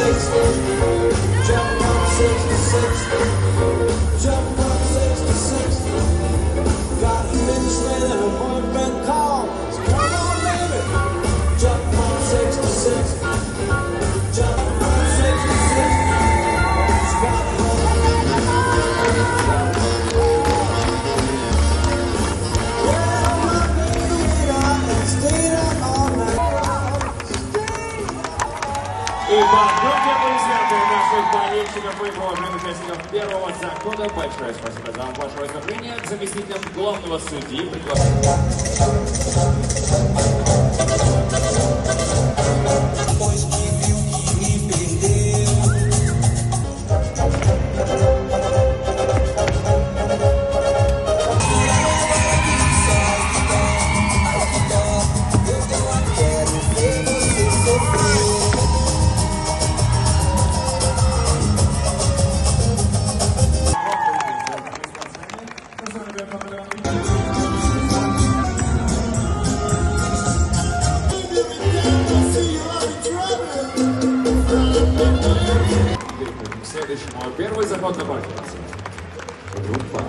60. Jump from 6 to 60. Jump from 6 to 60. Got a minute and a boyfriend call. So come on, baby. Jump from 6 to 60. Jump from 6 to 60. И под громкие аплодисменты наших болельщиков и положенных участников первого захода. Большое спасибо за ваше выступление. К заместителям главного судьи следующему. Первый заход на парке. Группа